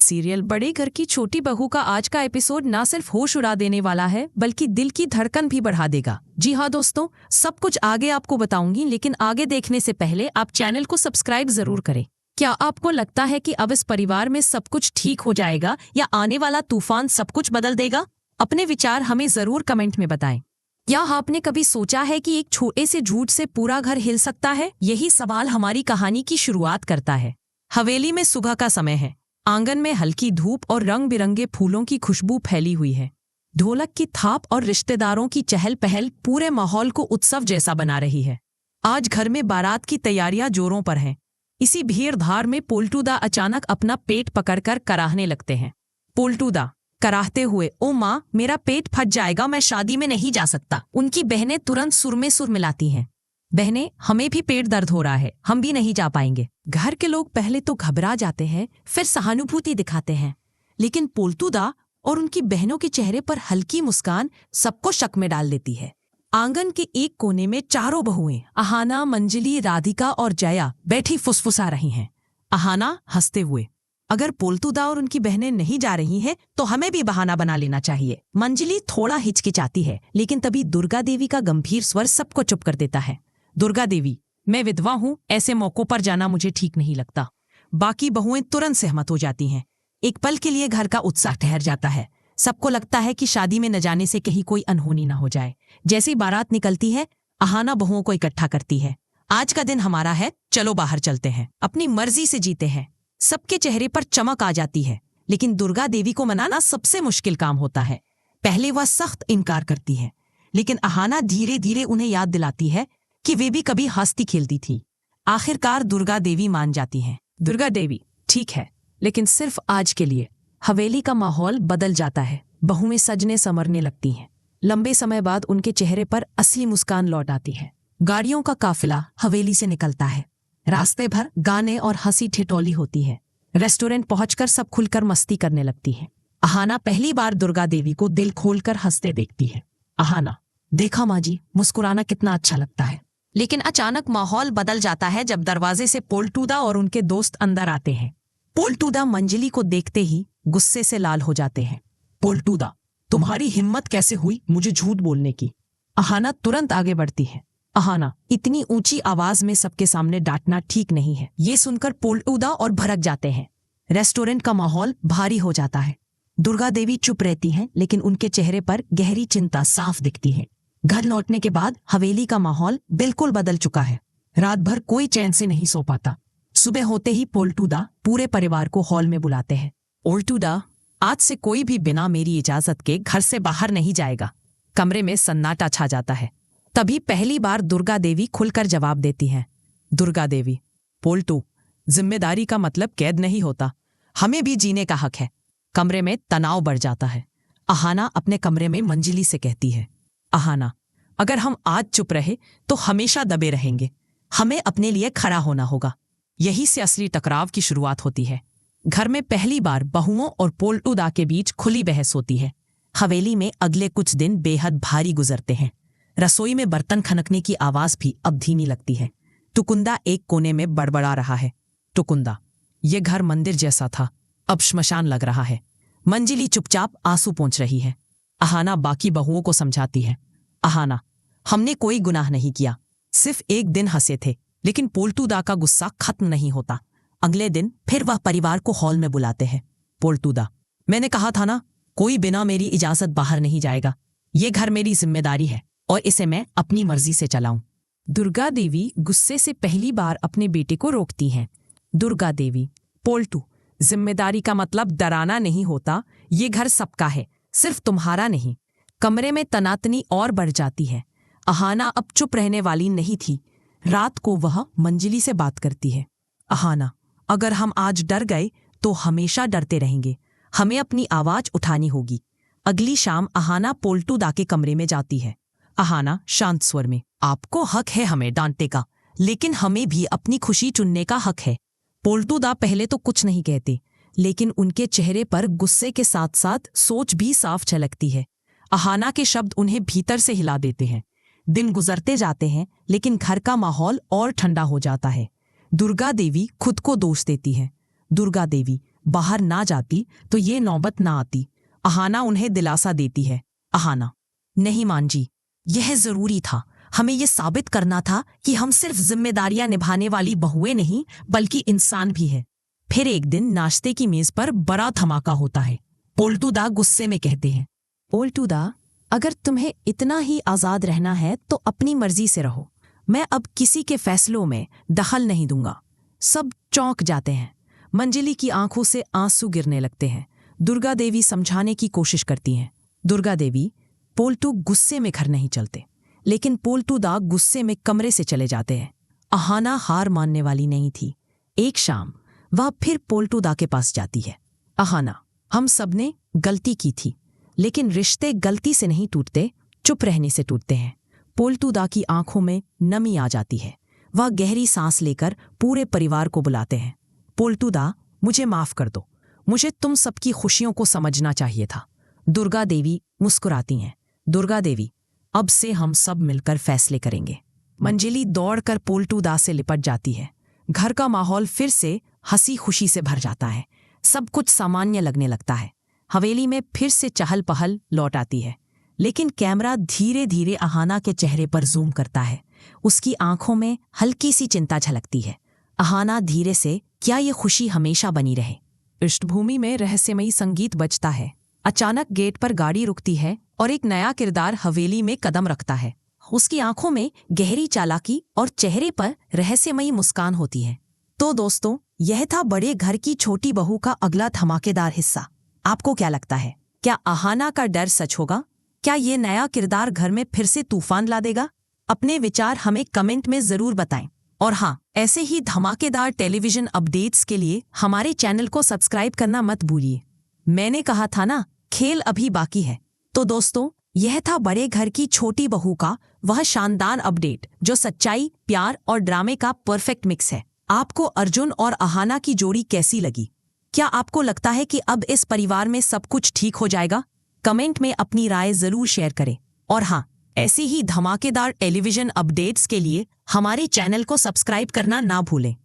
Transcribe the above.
Serial बड़े घर की छोटी बहू का आज का एपिसोड ना सिर्फ होश उड़ा देने वाला है बल्कि दिल की धड़कन भी बढ़ा देगा। जी हाँ दोस्तों, सब कुछ आगे आपको बताऊंगी, लेकिन आगे देखने से पहले आप चैनल को सब्सक्राइब जरूर करें। क्या आपको लगता है कि अब इस परिवार में सब कुछ ठीक हो जाएगा या आने वाला तूफान सब कुछ बदल देगा? अपने विचार हमें जरूर कमेंट में बताएं। क्या आपने कभी सोचा है कि एक छोटे से झूठ से पूरा घर हिल सकता है? यही सवाल हमारी कहानी की शुरुआत करता है। हवेली में सुबह का समय है। आंगन में हल्की धूप और रंग बिरंगे फूलों की खुशबू फैली हुई है। ढोलक की थाप और रिश्तेदारों की चहल पहल पूरे माहौल को उत्सव जैसा बना रही है। आज घर में बारात की तैयारियां जोरों पर हैं। इसी भीड़ धार में पोल्टूदा अचानक अपना पेट पकड़कर कराहने लगते हैं। पोल्टूदा कराहते हुए, ओ माँ, मेरा पेट फट जाएगा, मैं शादी में नहीं जा सकता। उनकी बहनें तुरंत सुर में सुर मिलाती हैं। बहनें, हमें भी पेट दर्द हो रहा है, हम भी नहीं जा पाएंगे। घर के लोग पहले तो घबरा जाते हैं, फिर सहानुभूति दिखाते हैं, लेकिन पोल्टूदा और उनकी बहनों के चेहरे पर हल्की मुस्कान सबको शक में डाल देती है। आंगन के एक कोने में चारों बहुएं अहाना, मंजली, राधिका और जया बैठी फुसफुसा रही हैं। अहाना हंसते हुए, अगर पोल्टूदा और उनकी बहनें नहीं जा रही हैं तो हमें भी बहाना बना लेना चाहिए। मंजली थोड़ा हिचकिचाती है, लेकिन तभी दुर्गा देवी का गंभीर स्वर सबको चुप कर देता है। दुर्गा देवी, मैं विधवा हूं, ऐसे मौकों पर जाना मुझे ठीक नहीं लगता। बाकी बहुएं तुरंत सहमत हो जाती हैं। एक पल के लिए घर का उत्साह ठहर जाता है। सबको लगता है कि शादी में न जाने से कहीं कोई अनहोनी न हो जाए। जैसे ही बारात निकलती है, अहाना बहुओं को इकट्ठा करती है। आज का दिन हमारा है, चलो बाहर चलते हैं, अपनी मर्जी से जीते हैं। सबके चेहरे पर चमक आ जाती है, लेकिन दुर्गा देवी को मनाना सबसे मुश्किल काम होता है। पहले वह सख्त इनकार करती है, लेकिन अहाना धीरे धीरे उन्हें याद दिलाती है कि वे भी कभी हंसती खेलती थी। आखिरकार दुर्गा देवी मान जाती हैं। दुर्गा देवी, ठीक है, लेकिन सिर्फ आज के लिए। हवेली का माहौल बदल जाता है। बहुएं सजने संवरने लगती हैं। लंबे समय बाद उनके चेहरे पर असली मुस्कान लौट आती है। गाड़ियों का काफिला हवेली से निकलता है। रास्ते भर गाने और हंसी ठिठोली होती है। रेस्टोरेंट पहुंचकर सब खुलकर मस्ती करने लगती है। अहाना पहली बार दुर्गा देवी को दिल खोलकर हंसते देखती है। अहाना, देखा माँ जी, मुस्कुराना कितना अच्छा लगता है। लेकिन अचानक माहौल बदल जाता है जब दरवाजे से पोल्टूदा और उनके दोस्त अंदर आते हैं। पोल्टूदा मंजली को देखते ही गुस्से से लाल हो जाते हैं। पोल्टूदा, तुम्हारी हिम्मत कैसे हुई मुझे झूठ बोलने की? अहाना तुरंत आगे बढ़ती है। अहाना, इतनी ऊंची आवाज में सबके सामने डांटना ठीक नहीं है। ये सुनकर पोल्टूदा और भड़क जाते हैं। रेस्टोरेंट का माहौल भारी हो जाता है। दुर्गा देवी चुप रहती हैं, लेकिन उनके चेहरे पर गहरी चिंता साफ दिखती है। घर लौटने के बाद हवेली का माहौल बिल्कुल बदल चुका है। रात भर कोई चैन से नहीं सो पाता। सुबह होते ही पोल्टूदा पूरे परिवार को हॉल में बुलाते हैं। पोल्टूदा, आज से कोई भी बिना मेरी इजाजत के घर से बाहर नहीं जाएगा। कमरे में सन्नाटा छा जाता है। तभी पहली बार दुर्गा देवी खुलकर जवाब देती हैं। दुर्गा देवी, पोल्टू, जिम्मेदारी का मतलब कैद नहीं होता, हमें भी जीने का हक है। कमरे में तनाव बढ़ जाता है। अहाना अपने कमरे में मंजली से कहती है, अहाना, अगर हम आज चुप रहे तो हमेशा दबे रहेंगे। हमें अपने लिए खड़ा होना होगा। यही से असली टकराव की शुरुआत होती है। घर में पहली बार बहुओं और पोल्टूदा के बीच खुली बहस होती है। हवेली में अगले कुछ दिन बेहद भारी गुजरते हैं। रसोई में बर्तन खनकने की आवाज भी अब धीमी लगती है। टुकुंदा एक कोने में बड़बड़ा रहा है। टुकुंदा, ये घर मंदिर जैसा था, अब श्मशान लग रहा है। मंजली चुपचाप आंसू पोंछ रही है। अहाना बाकी बहुओं को समझाती है। अहाना, हमने कोई गुनाह नहीं किया, सिर्फ एक दिन हंसे थे। लेकिन पोल्टूदा का गुस्सा खत्म नहीं होता। अगले दिन फिर वह परिवार को हॉल में बुलाते हैं। पोल्टूदा, मैंने कहा था ना, कोई बिना मेरी इजाजत बाहर नहीं जाएगा। ये घर मेरी जिम्मेदारी है और इसे मैं अपनी मर्जी से चलाऊं। दुर्गा देवी गुस्से से पहली बार अपने बेटे को रोकती हैं। दुर्गा देवी, पोल्टू, जिम्मेदारी का मतलब डराना नहीं होता। ये घर सबका है, सिर्फ तुम्हारा नहीं। कमरे में तनातनी और बढ़ जाती है। अहाना अब चुप रहने वाली नहीं थी। रात को वह मंजली से बात करती है। अहाना, अगर हम आज डर गए तो हमेशा डरते रहेंगे। हमें अपनी आवाज उठानी होगी। अगली शाम अहाना पोल्टूदा के कमरे में जाती है। अहाना शांत स्वर में, आपको हक है हमें डांटने का, लेकिन हमें भी अपनी खुशी चुनने का हक है। पोल्टूदा पहले तो कुछ नहीं कहते, लेकिन उनके चेहरे पर गुस्से के साथ साथ सोच भी साफ झलकती है। अहाना के शब्द उन्हें भीतर से हिला देते हैं। दिन गुजरते जाते हैं, लेकिन घर का माहौल और ठंडा हो जाता है। दुर्गा देवी खुद को दोष देती है। दुर्गा देवी, बाहर ना जाती तो ये नौबत ना आती। अहाना उन्हें दिलासा देती है। अहाना, नहीं मान जी, यह जरूरी था। हमें यह साबित करना था कि हम सिर्फ जिम्मेदारियां निभाने वाली बहुएं नहीं बल्कि इंसान भी है। फिर एक दिन नाश्ते की मेज पर बड़ा धमाका होता है। पोल्टूदा गुस्से में कहते हैं, पोल्टूदा, अगर तुम्हें इतना ही आजाद रहना है तो अपनी मर्जी से रहो। मैं अब किसी के फैसलों में दखल नहीं दूंगा। सब चौंक जाते हैं। मंजली की आंखों से आंसू गिरने लगते हैं। दुर्गा देवी समझाने की कोशिश करती हैं। दुर्गा देवी, पोल्टू गुस्से में घर नहीं चलते। लेकिन पोल्टूदा गुस्से में कमरे से चले जाते हैं। अहाना हार मानने वाली नहीं थी। एक शाम वह फिर पोल्टूदा के पास जाती है। अहाना, हम सबने गलती की थी, लेकिन रिश्ते गलती से नहीं टूटते, चुप रहने से टूटते हैं। पोल्टूदा की आंखों में नमी आ जाती है। वह गहरी सांस लेकर पूरे परिवार को बुलाते हैं। पोल्टूदा, मुझे माफ कर दो। मुझे तुम सबकी खुशियों को समझना चाहिए था। दुर्गा देवी मुस्कुराती हैं। दुर्गा देवी, अब से हम सब मिलकर फैसले करेंगे। मंजली दौड़कर पोल्टूदा से लिपट जाती है। घर का माहौल फिर से हंसी खुशी से भर जाता है। सब कुछ सामान्य लगने लगता है। हवेली में फिर से चहल पहल लौट आती है। लेकिन कैमरा धीरे धीरे अहाना के चेहरे पर जूम करता है। उसकी आंखों में हल्की सी चिंता झलकती है। अहाना धीरे से, क्या ये खुशी हमेशा बनी रहे? पृष्ठभूमि में रहस्यमयी संगीत बजता है। अचानक गेट पर गाड़ी रुकती है और एक नया किरदार हवेली में कदम रखता है। उसकी आंखों में गहरी चालाकी और चेहरे पर रहस्यमयी मुस्कान होती है। तो दोस्तों, यह था बड़े घर की छोटी बहू का अगला धमाकेदार हिस्सा। आपको क्या लगता है? क्या अहाना का डर सच होगा? क्या ये नया किरदार घर में फिर से तूफान ला देगा? अपने विचार हमें कमेंट में जरूर बताएं। और हाँ, ऐसे ही धमाकेदार टेलीविजन अपडेट्स के लिए हमारे चैनल को सब्सक्राइब करना मत भूलिए। मैंने कहा था ना, खेल अभी बाकी है। तो दोस्तों, यह था बड़े घर की छोटी बहू का वह शानदार अपडेट जो सच्चाई, प्यार और ड्रामे का परफेक्ट मिक्स है। आपको अर्जुन और अहाना की जोड़ी कैसी लगी? क्या आपको लगता है कि अब इस परिवार में सब कुछ ठीक हो जाएगा? कमेंट में अपनी राय जरूर शेयर करें। और हाँ, ऐसी ही धमाकेदार टेलीविजन अपडेट्स के लिए हमारे चैनल को सब्सक्राइब करना ना भूलें।